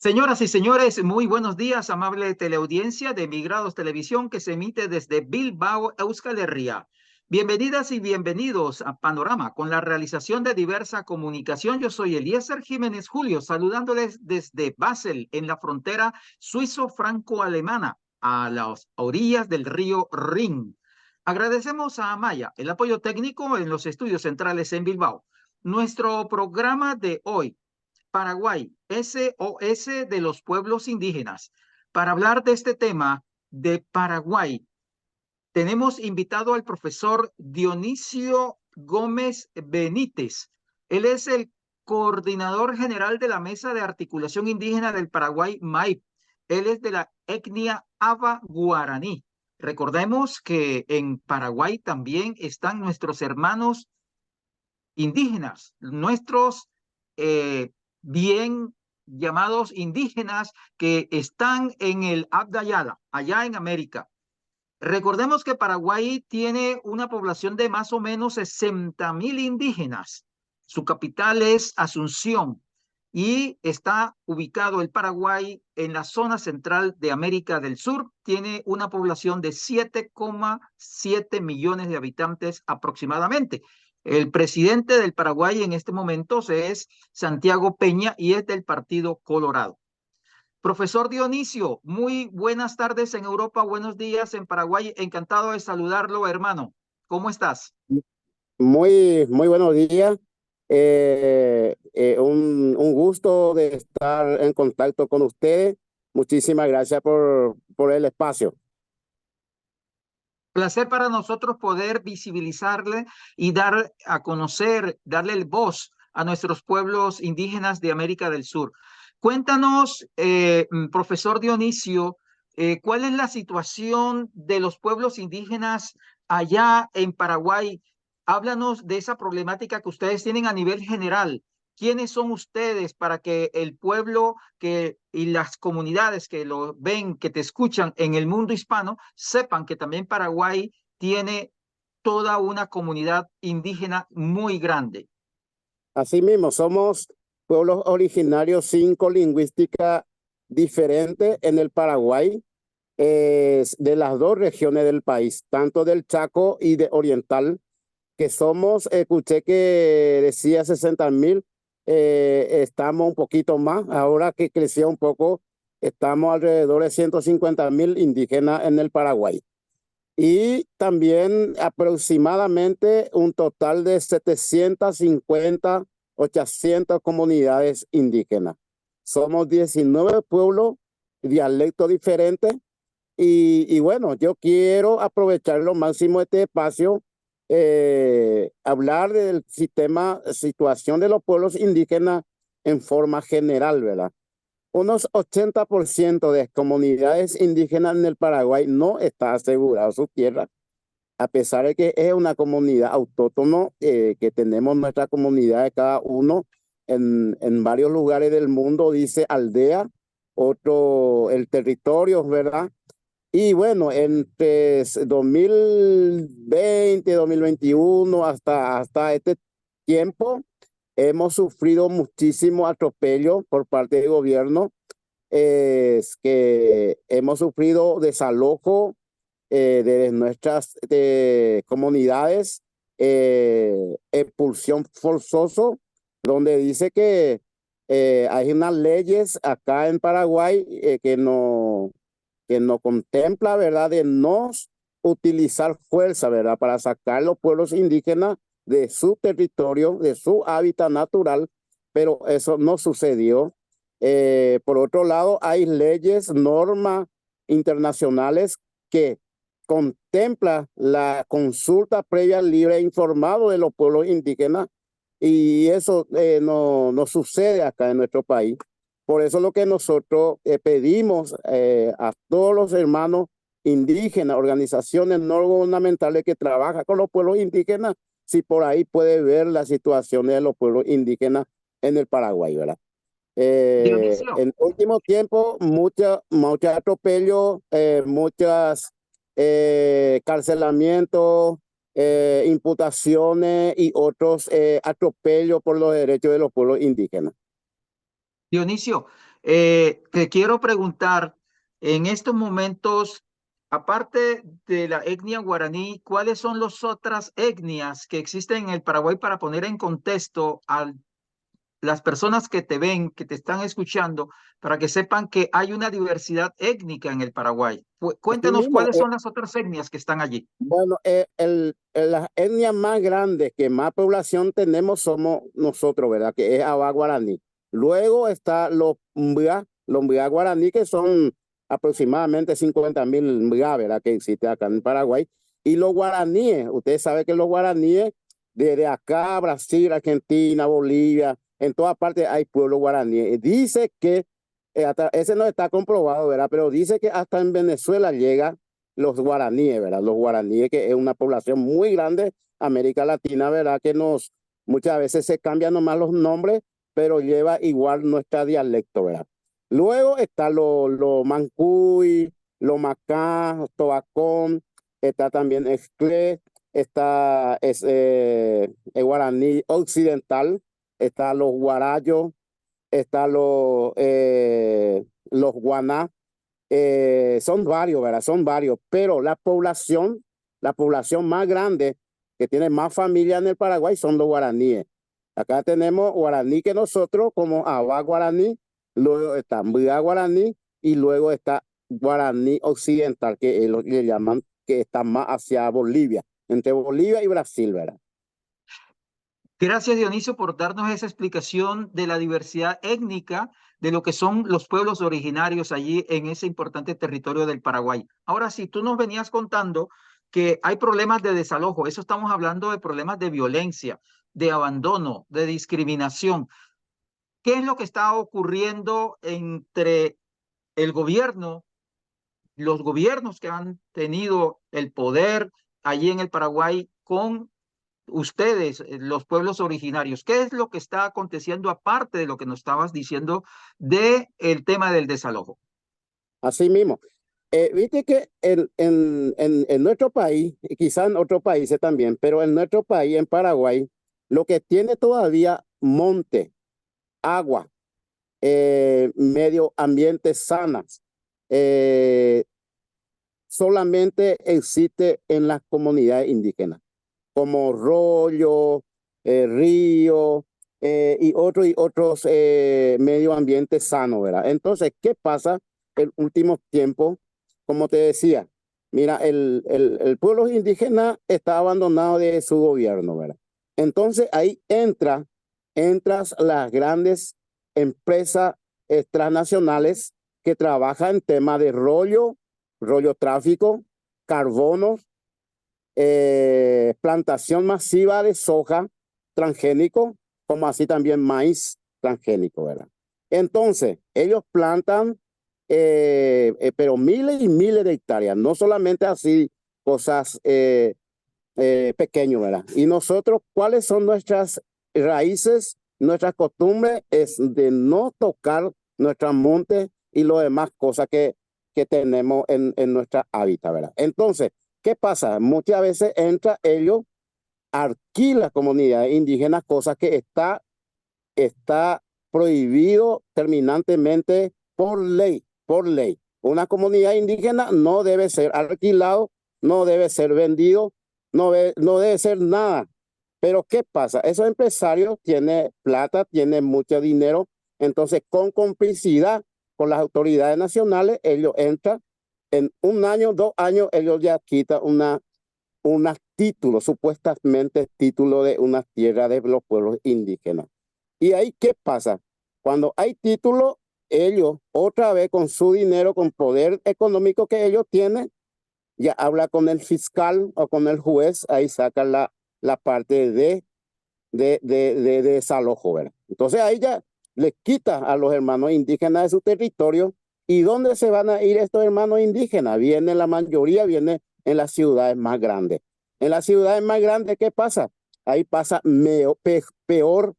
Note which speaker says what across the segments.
Speaker 1: Señoras y señores, muy buenos días, amable teleaudiencia de Migrados Televisión que se emite desde Bilbao, Euskal Herria. Bienvenidas y bienvenidos a Panorama con la realización de diversa comunicación. Yo soy Eliezer Jiménez Julio, saludándoles desde Basel, en la frontera suizo-franco-alemana, a las orillas del río Rin. Agradecemos a Amaya el apoyo técnico en los estudios centrales en Bilbao. Nuestro programa de hoy: Paraguay, SOS de los pueblos indígenas. Para hablar de este tema de Paraguay, tenemos invitado al profesor Dionisio Gómez Benítez. Él es el coordinador general de la Mesa de Articulación Indígena del Paraguay, MAIP. Él es de la etnia Aba Guaraní. Recordemos que en Paraguay también están nuestros hermanos indígenas, nuestros bien llamados indígenas que están en el Abdayala, allá en América. Recordemos que Paraguay tiene una población de más o menos 60.000 indígenas. Su capital es Asunción y está ubicado el Paraguay en la zona central de América del Sur. Tiene una población de 7,7 millones de habitantes aproximadamente. El presidente del Paraguay en este momento es Santiago Peña y es del Partido Colorado. Profesor Dionisio, muy buenas tardes en Europa, buenos días en Paraguay. Encantado de saludarlo, hermano. ¿Cómo estás?
Speaker 2: Muy buenos días. Un gusto de estar en contacto con ustedes. Muchísimas gracias por el espacio.
Speaker 1: Placer para nosotros poder visibilizarle y dar a conocer, darle el voz a nuestros pueblos indígenas de América del Sur. Cuéntanos, profesor Dionisio, ¿cuál es la situación de los pueblos indígenas allá en Paraguay? Háblanos de esa problemática que ustedes tienen a nivel general. ¿Quiénes son ustedes para que el pueblo y las comunidades que lo ven, que te escuchan en el mundo hispano, sepan que también Paraguay tiene toda una comunidad indígena muy grande?
Speaker 2: Asimismo, somos pueblos originarios sin lingüística diferente en el Paraguay, de las dos regiones del país, tanto del Chaco y de Oriental, que somos, escuché que decía 60.000, estamos un poquito más, ahora que creció un poco, estamos alrededor de 150.000 indígenas en el Paraguay. Y también aproximadamente un total de 750, 800 comunidades indígenas. Somos 19 pueblos, dialectos diferentes. Y bueno, yo quiero aprovechar lo máximo este espacio, hablar del situación de los pueblos indígenas en forma general, ¿verdad? Unos 80% de comunidades indígenas en el Paraguay no está asegurado su tierra, a pesar de que es una comunidad autóctona, que tenemos nuestra comunidad de cada uno en varios lugares del mundo, dice aldea, otro el territorio, ¿verdad? Y bueno, entre 2020, 2021 hasta este tiempo, hemos sufrido muchísimo atropello por parte del gobierno. Es que hemos sufrido desalojo de nuestras comunidades, expulsión forzoso, donde dice que hay unas leyes acá en Paraguay, que no contempla, ¿verdad?, de no utilizar fuerza, ¿verdad?, para sacar los pueblos indígenas de su territorio, de su hábitat natural, pero eso no sucedió. Por otro lado, hay leyes, normas internacionales que contempla la consulta previa, libre e informado de los pueblos indígenas, y eso no sucede acá en nuestro país. Por eso lo que nosotros pedimos a todos los hermanos indígenas, organizaciones no gubernamentales que trabajan con los pueblos indígenas, si por ahí puede ver la situación de los pueblos indígenas en el Paraguay, ¿verdad?
Speaker 1: Dionisio,
Speaker 2: En último tiempo, mucho atropello, muchas carcelamientos, imputaciones y otros atropellos por los derechos de los pueblos indígenas.
Speaker 1: Dionisio, Te quiero preguntar, en estos momentos, aparte de la etnia guaraní, ¿cuáles son las otras etnias que existen en el Paraguay para poner en contexto a las personas que te ven, que te están escuchando, para que sepan que hay una diversidad étnica en el Paraguay?
Speaker 2: Así
Speaker 1: Cuéntanos
Speaker 2: mismo,
Speaker 1: cuáles son las otras etnias que están allí.
Speaker 2: bueno, las etnias más grandes que más población tenemos somos nosotros, ¿verdad? Que es Abá Guaraní. Luego está los Mbia Guaraní, que son aproximadamente 50.000 Mbia, ¿verdad? Que existe acá en Paraguay. Y los guaraníes, ustedes saben que los guaraníes, desde acá, Brasil, Argentina, Bolivia, en todas partes hay pueblos guaraníes. Dice que, ese no está comprobado, ¿verdad? Pero dice que hasta en Venezuela llega los guaraníes, ¿verdad? Los guaraníes, que es una población muy grande, América Latina, ¿verdad? Que muchas veces se cambian nomás los nombres, pero lleva igual nuestra dialecto, ¿verdad? Luego está lo mancuy, lo macá, tobacón, está también Excle, está el guaraní occidental, está los guarayos, está los guaná, son varios, ¿verdad? Son varios, pero la población más grande que tiene más familia en el Paraguay son los guaraníes. Acá tenemos guaraní que nosotros como Abá Guaraní, luego está Mbia Guaraní y luego está Guaraní Occidental, que es lo que le llaman, que está más hacia Bolivia, entre Bolivia y Brasil, ¿verdad?
Speaker 1: Gracias, Dionisio, por darnos esa explicación de la diversidad étnica de lo que son los pueblos originarios allí en ese importante territorio del Paraguay. Ahora, si tú nos venías contando que hay problemas de desalojo, eso estamos hablando de problemas de violencia, de abandono, de discriminación. ¿Qué es lo que está ocurriendo entre el gobierno, los gobiernos que han tenido el poder allí en el Paraguay con ustedes, los pueblos originarios? ¿Qué es lo que está aconteciendo aparte de lo que nos estabas diciendo de el tema del desalojo?
Speaker 2: Así mismo. Viste que en nuestro país, y quizá en otros países también, pero en nuestro país, en Paraguay, lo que tiene todavía monte, agua, medio ambiente sanas, eh, solamente existe en las comunidades indígenas, como rollo, río, y otros medio ambiente sano, ¿verdad? Entonces, ¿qué pasa en últimos tiempos? Como te decía, mira, el pueblo indígena está abandonado de su gobierno, ¿verdad? Entonces ahí entras las grandes empresas transnacionales que trabajan en tema de rollo tráfico, carbono, plantación masiva de soja transgénico, como así también maíz transgénico, ¿verdad? Entonces, ellos plantan, pero miles y miles de hectáreas, no solamente así cosas pequeñas, ¿verdad? Y nosotros, ¿cuáles son nuestras raíces, nuestras costumbres? Es de no tocar nuestros montes y lo demás cosas que tenemos en nuestra hábitat, ¿verdad? Entonces, ¿qué pasa? Muchas veces entra ellos, alquila comunidades indígenas, cosas que está prohibido terminantemente por ley, por ley. Una comunidad indígena no debe ser alquilado, no debe ser vendido, no debe ser nada. Pero ¿qué pasa? Esos empresarios tienen plata, tienen mucho dinero, entonces con complicidad con las autoridades nacionales, ellos entran en un año, 2 años, ellos ya quitan unas títulos, supuestamente título de una tierra de los pueblos indígenas. Y ahí, ¿qué pasa? Cuando hay título, ellos otra vez con su dinero, con poder económico que ellos tienen, ya habla con el fiscal o con el juez, ahí sacan la parte de desalojo, ¿verdad? Entonces ahí ya les quita a los hermanos indígenas de su territorio. ¿Y dónde se van a ir estos hermanos indígenas? Viene la mayoría, viene en las ciudades más grandes. En las ciudades más grandes, ¿qué pasa? Ahí pasa peor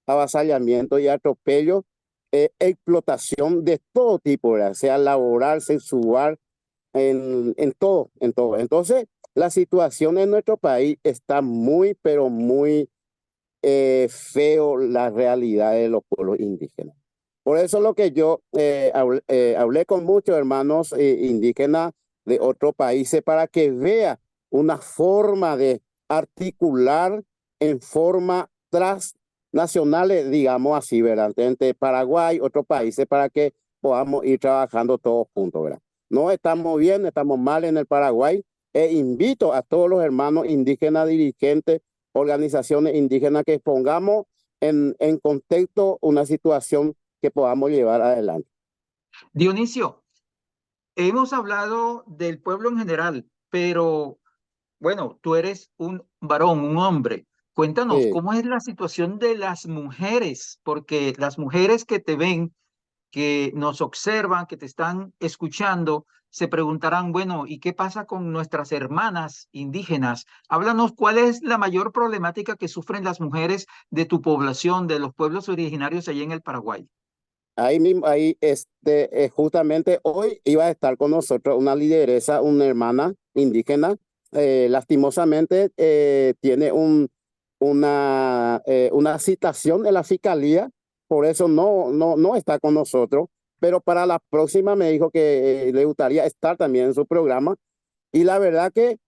Speaker 2: avasallamiento y atropello, explotación de todo tipo, ¿verdad? Sea laboral, sexual, en todo, en todo. Entonces, la situación en nuestro país está muy, pero muy feo, la realidad de los pueblos indígenas. Por eso lo que yo hablé con muchos hermanos indígenas de otros países para que vea una forma de articular en forma transnacional, digamos así, ¿verdad? Entre Paraguay y otros países para que podamos ir trabajando todos juntos, ¿verdad? No estamos bien, estamos mal en el Paraguay. E invito a todos los hermanos indígenas, dirigentes, organizaciones indígenas que pongamos en contexto una situación que podamos llevar adelante.
Speaker 1: Dionisio, hemos hablado del pueblo en general, pero bueno, tú eres un varón, un hombre. Cuéntanos,
Speaker 2: Sí.
Speaker 1: ¿cómo es la situación de las mujeres? Porque las mujeres que te ven, que nos observan, que te están escuchando, se preguntarán, bueno, ¿y qué pasa con nuestras hermanas indígenas? Háblanos, ¿cuál es la mayor problemática que sufren las mujeres de tu población, de los pueblos originarios allí en el Paraguay?
Speaker 2: Ahí mismo, ahí justamente hoy iba a estar con nosotros una lideresa, una hermana indígena. Lastimosamente tiene una citación en la fiscalía, por eso no está con nosotros, pero para la próxima me dijo que le gustaría estar también en su programa. Y la verdad que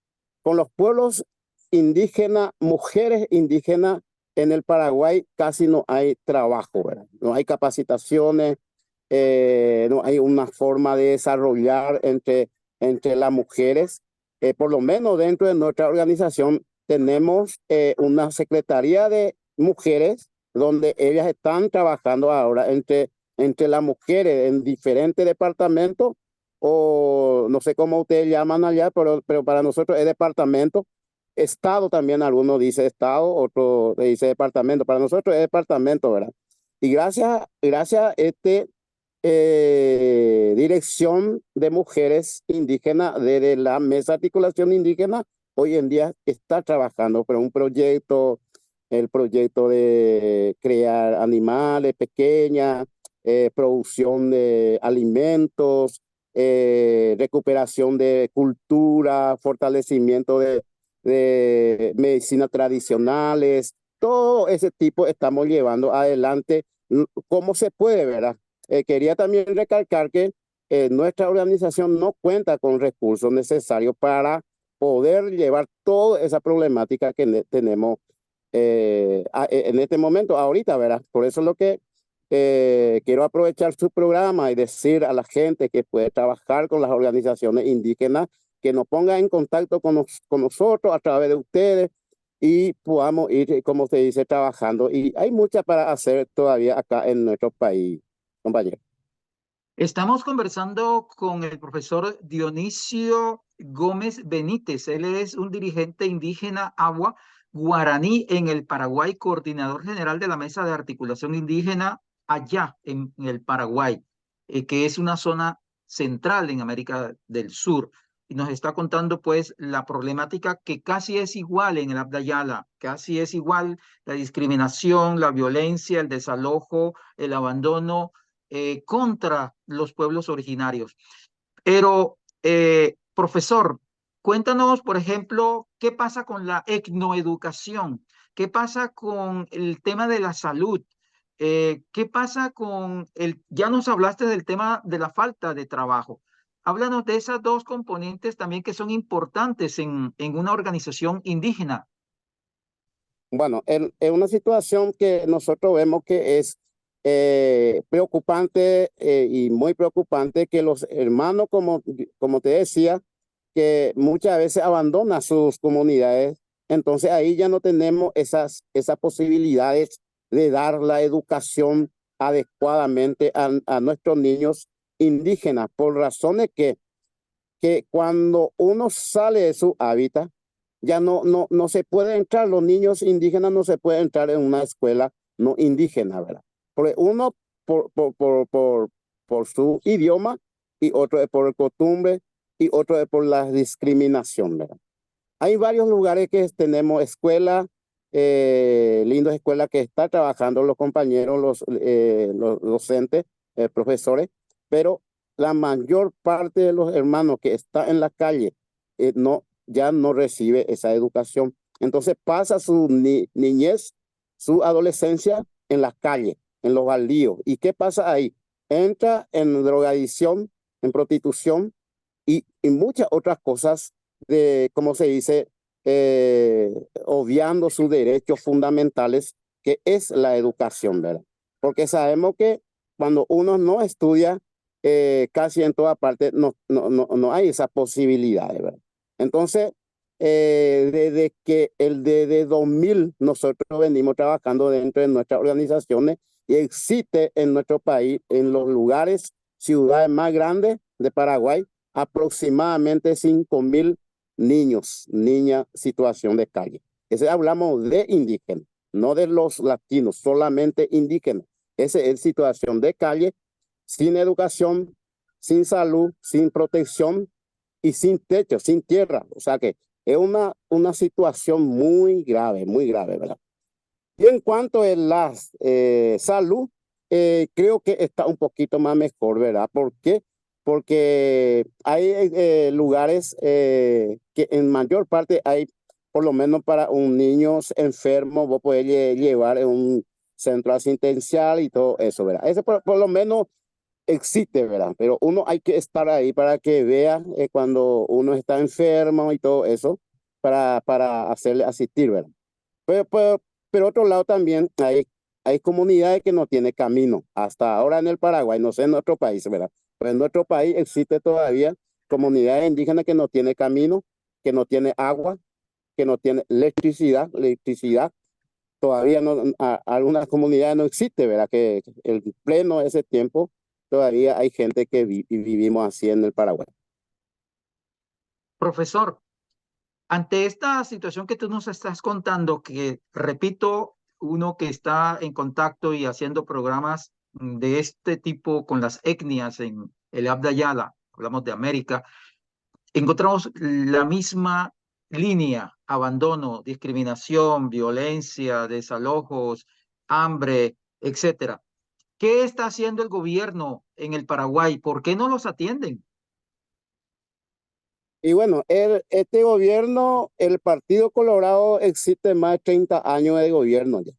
Speaker 2: con los pueblos indígenas, mujeres indígenas en el Paraguay casi no hay trabajo, ¿verdad? No hay capacitaciones, no hay una forma de desarrollar entre las mujeres. Por lo menos dentro de nuestra organización tenemos una secretaría de mujeres donde ellas están trabajando ahora entre las mujeres en diferentes departamentos o no sé cómo ustedes llaman allá, pero para nosotros es departamento. Estado también, algunos dice estado, otro dice departamento. Para nosotros es departamento, ¿verdad? Y gracias a dirección de mujeres indígenas desde la Mesa de Articulación Indígena, hoy en día está trabajando por un proyecto, el proyecto de crear animales pequeñas, producción de alimentos, recuperación de cultura, fortalecimiento de medicinas tradicionales, todo ese tipo estamos llevando adelante como se puede, ¿verdad? Quería también recalcar que nuestra organización no cuenta con recursos necesarios para poder llevar toda esa problemática que tenemos en este momento, ahorita, ¿verdad? Por eso es lo que quiero aprovechar su programa y decir a la gente que puede trabajar con las organizaciones indígenas que nos pongan en contacto con nosotros a través de ustedes y podamos ir, como se dice, trabajando. Y hay mucha para hacer todavía acá en nuestro país, compañero.
Speaker 1: Estamos conversando con el profesor Dionisio Gómez Benítez. Él es un dirigente indígena agua guaraní en el Paraguay, coordinador general de la Mesa de Articulación Indígena allá en el Paraguay, que es una zona central en América del Sur. Y nos está contando pues la problemática que casi es igual en el Abya Yala, casi es igual la discriminación, la violencia, el desalojo, el abandono contra los pueblos originarios. Pero, profesor, cuéntanos, por ejemplo, qué pasa con la etnoeducación, qué pasa con el tema de la salud, qué pasa con ya nos hablaste del tema de la falta de trabajo. Háblanos de esas dos componentes también que son importantes en una organización indígena.
Speaker 2: Bueno, es una situación que nosotros vemos que es preocupante y muy preocupante que los hermanos, como te decía, que muchas veces abandonan sus comunidades. Entonces ahí ya no tenemos esas posibilidades de dar la educación adecuadamente a nuestros niños indígenas, por razones que cuando uno sale de su hábitat, ya no se puede entrar, los niños indígenas no se puede entrar en una escuela no indígena, ¿verdad? Porque uno por su idioma y otro es por costumbre y otro es por la discriminación, ¿verdad? Hay varios lugares que tenemos escuelas, lindas escuelas que están trabajando los compañeros, los docentes, profesores, pero la mayor parte de los hermanos que está en la calle ya no recibe esa educación. Entonces pasa su niñez, su adolescencia en la calle. en los baldíos. ¿Y qué pasa ahí? Entra en drogadicción, en prostitución y muchas otras cosas de, ¿cómo se dice? Obviando sus derechos fundamentales, que es la educación, ¿verdad? Porque sabemos que cuando uno no estudia, casi en toda parte no hay esa posibilidad, ¿verdad? Entonces, desde que desde 2000 nosotros venimos trabajando dentro de nuestras organizaciones y existe en nuestro país, en los lugares, ciudades más grandes de Paraguay, aproximadamente 5.000 niños, niñas, situación de calle. Ese hablamos de indígenas, no de los latinos, solamente indígenas. Esa es situación de calle, sin educación, sin salud, sin protección y sin techo, sin tierra. O sea que es una situación muy grave, ¿verdad? Y en cuanto a la salud, creo que está un poquito más mejor, ¿verdad? ¿Por qué? Porque hay lugares que en mayor parte hay, por lo menos para un niño enfermo, vos podés llevar en un centro asistencial y todo eso, ¿verdad? Eso por lo menos existe, ¿verdad? Pero uno hay que estar ahí para que vea cuando uno está enfermo y todo eso, para hacerle asistir, ¿verdad? Pero otro lado también hay comunidades que no tienen camino. Hasta ahora en el Paraguay, no sé en otro país, ¿verdad? Pero en nuestro país existe todavía comunidades indígenas que no tienen camino, que no tienen agua, que no tienen electricidad. Todavía no, algunas comunidades no existe, ¿verdad? Que en pleno ese tiempo todavía hay gente que vivimos así en el Paraguay.
Speaker 1: Profesor, ante esta situación que tú nos estás contando, que repito, uno que está en contacto y haciendo programas de este tipo con las etnias en el Abya Yala, hablamos de América, encontramos la misma línea: abandono, discriminación, violencia, desalojos, hambre, etcétera. ¿Qué está haciendo el gobierno en el Paraguay? ¿Por qué no los atienden?
Speaker 2: Y bueno, este gobierno, el Partido Colorado, existe más de 30 años de gobierno ya.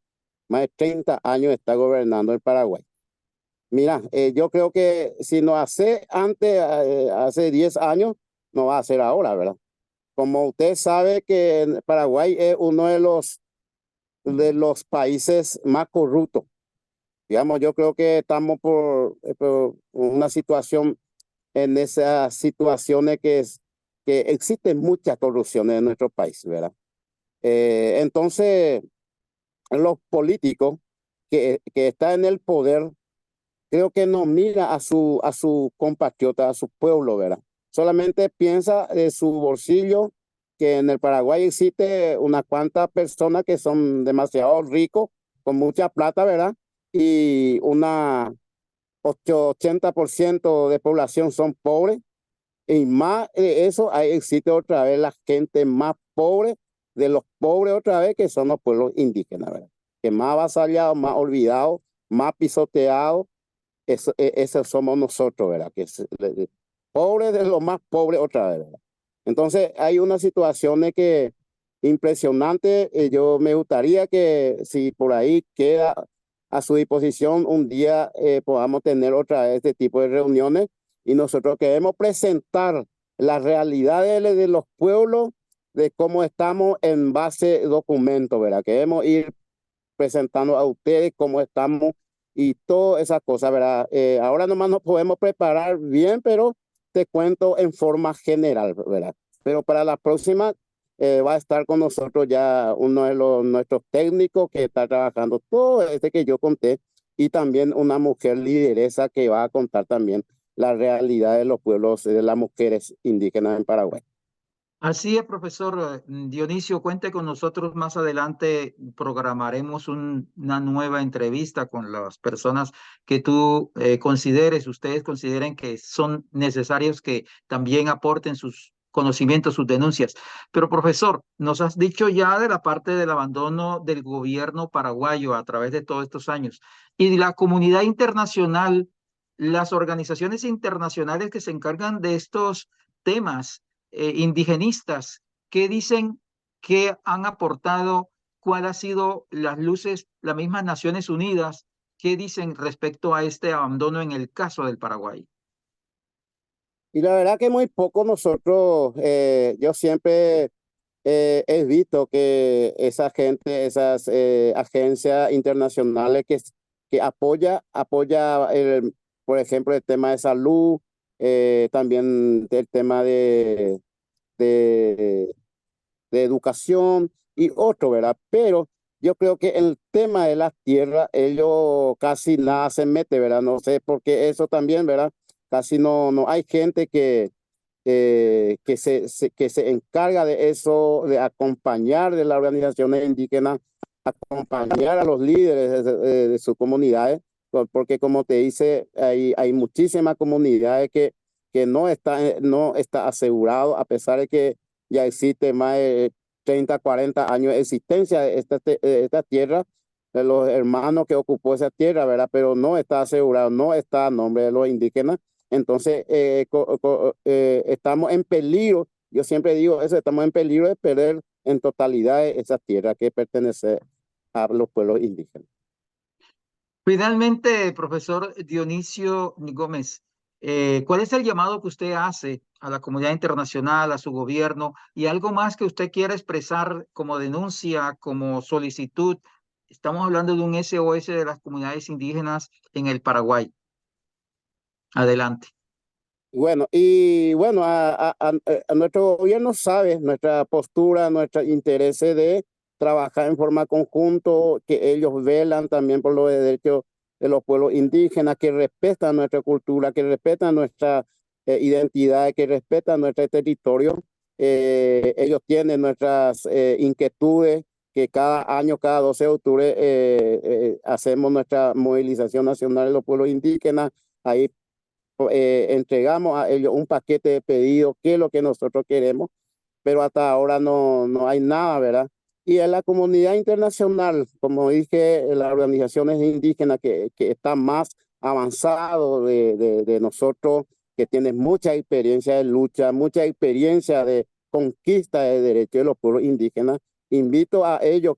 Speaker 2: Más de 30 años está gobernando el Paraguay. Mira, yo creo que si no hace antes, hace 10 años, no va a hacer ahora, ¿verdad? Como usted sabe que Paraguay es uno de los países más corruptos. Digamos, yo creo que estamos por una situación, en esas situaciones que existen muchas corrupciones en nuestro país, ¿verdad? Entonces, los políticos que están en el poder, creo que no mira a su compatriota, a su pueblo, ¿verdad? Solamente piensa de su bolsillo, que en el Paraguay existe unas cuantas personas que son demasiado ricos, con mucha plata, ¿verdad? Y 80% de población son pobres. Y más de eso, ahí existe otra vez la gente más pobre de los pobres otra vez, que son los pueblos indígenas, ¿verdad? Que más avasallados, más olvidados, más pisoteados, esos somos nosotros, ¿verdad? Pobres de los más pobres otra vez, ¿verdad? Entonces hay unas situaciones que impresionantes. Yo me gustaría que si por ahí queda a su disposición un día, podamos tener otra vez este tipo de reuniones y nosotros queremos presentar las realidades de los pueblos, de cómo estamos en base documento, ¿verdad? Queremos ir presentando a ustedes cómo estamos y todas esas cosas, ¿verdad? Ahora nomás nos podemos preparar bien, pero te cuento en forma general, ¿verdad? Pero para la próxima va a estar con nosotros ya uno de nuestros técnicos que está trabajando todo este que yo conté, y también una mujer lideresa que va a contar también la realidad de los pueblos, de las mujeres indígenas en Paraguay.
Speaker 1: Así es, profesor Dionisio, cuente con nosotros más adelante. Programaremos una nueva entrevista con las personas que tú consideres, ustedes consideren que son necesarios, que también aporten sus conocimientos, sus denuncias. Pero, profesor, nos has dicho ya de la parte del abandono del gobierno paraguayo a través de todos estos años y la comunidad internacional, las organizaciones internacionales que se encargan de estos temas indigenistas, que dicen que han aportado, cuál ha sido las luces, las mismas Naciones Unidas, ¿Qué dicen respecto a este abandono en el caso del Paraguay?
Speaker 2: Y la verdad que muy poco nosotros, yo siempre he visto que esa gente, esas agencias internacionales que apoya por ejemplo, el tema de salud, también el tema de, de educación y otro, ¿verdad? Pero yo creo que el tema de las tierras, ellos casi nada se mete, ¿verdad? No sé, porque eso también, ¿verdad? Casi no hay gente que se encarga de eso, de acompañar de las organizaciones indígenas, acompañar a los líderes de sus comunidades, porque como te dice, hay muchísimas comunidades que no está asegurado, a pesar de que ya existe más de 30, 40 años de existencia de esta tierra, de los hermanos que ocupó esa tierra, ¿verdad? Pero no está asegurado, no está a nombre de los indígenas. Entonces, estamos en peligro, yo siempre digo eso, estamos en peligro de perder en totalidad esa tierra que pertenece a los pueblos indígenas.
Speaker 1: Finalmente, profesor Dionisio Gómez, ¿cuál es el llamado que usted hace a la comunidad internacional, a su gobierno y algo más que usted quiera expresar como denuncia, como solicitud? Estamos hablando de un SOS de las comunidades indígenas en el Paraguay. Adelante.
Speaker 2: Bueno, a nuestro gobierno sabe nuestra postura, nuestros intereses de trabajar en forma conjunto, que ellos velan también por los derechos de los pueblos indígenas, que respetan nuestra cultura, que respetan nuestra identidad, que respetan nuestro territorio. Ellos tienen nuestras inquietudes, que cada año, cada 12 de octubre, hacemos nuestra movilización nacional de los pueblos indígenas. Ahí entregamos a ellos un paquete de pedidos, qué es lo que nosotros queremos, pero hasta ahora no hay nada, ¿verdad? Y en la comunidad internacional, como dije, las organizaciones indígenas que están más avanzados de nosotros, que tienen mucha experiencia de lucha, mucha experiencia de conquista de derechos de los pueblos indígenas, invito a ellos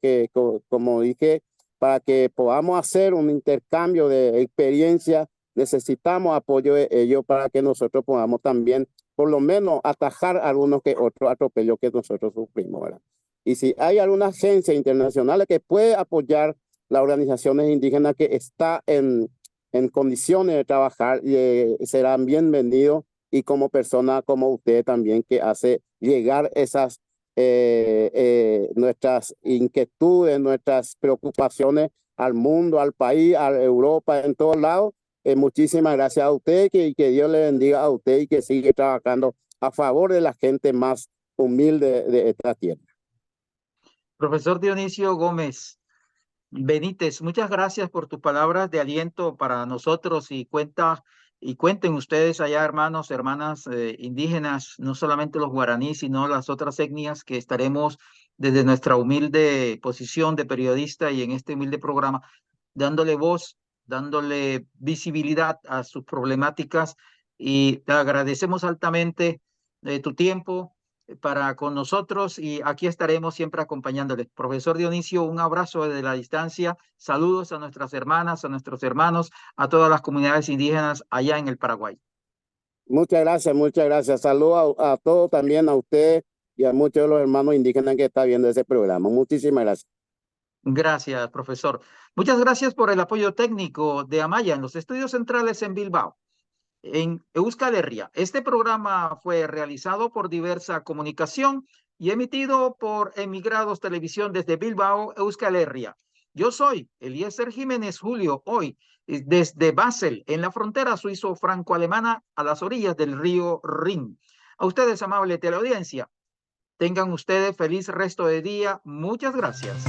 Speaker 2: como dije, para que podamos hacer un intercambio de experiencia. Necesitamos apoyo de ellos para que nosotros podamos también, por lo menos, atajar algunos que otros atropellos que nosotros sufrimos, ¿verdad? Y si hay alguna agencia internacional que puede apoyar las organizaciones indígenas que está en condiciones de trabajar, serán bienvenidos, y como persona como usted también, que hace llegar esas nuestras inquietudes, nuestras preocupaciones al mundo, al país, a Europa, en todos lados. Muchísimas gracias a usted, que Dios le bendiga a usted y que siga trabajando a favor de la gente más humilde de esta tierra.
Speaker 1: Profesor Dionisio Gómez Benítez, muchas gracias por tus palabras de aliento para nosotros y cuenten ustedes allá, hermanos, hermanas indígenas, no solamente los guaraníes, sino las otras etnias, que estaremos desde nuestra humilde posición de periodista y en este humilde programa dándole voz, dándole visibilidad a sus problemáticas, y te agradecemos altamente tu tiempo para con nosotros, y aquí estaremos siempre acompañándoles. Profesor Dionisio, un abrazo desde la distancia, saludos a nuestras hermanas, a nuestros hermanos, a todas las comunidades indígenas allá en el Paraguay.
Speaker 2: Muchas gracias, muchas gracias. Saludos a todos, también a usted y a muchos de los hermanos indígenas que están viendo ese programa. Muchísimas gracias.
Speaker 1: Gracias, profesor. Muchas gracias por el apoyo técnico de Amaya en los estudios centrales en Bilbao, en Euskal Herria. Este programa fue realizado por Diversa Comunicación y emitido por Emigrados Televisión desde Bilbao, Euskal Herria. Yo soy Eliezer Jiménez Julio, hoy desde Basel, en la frontera suizo-franco-alemana, a las orillas del río Rin. A ustedes, amable teleaudiencia, tengan ustedes feliz resto de día. Muchas gracias.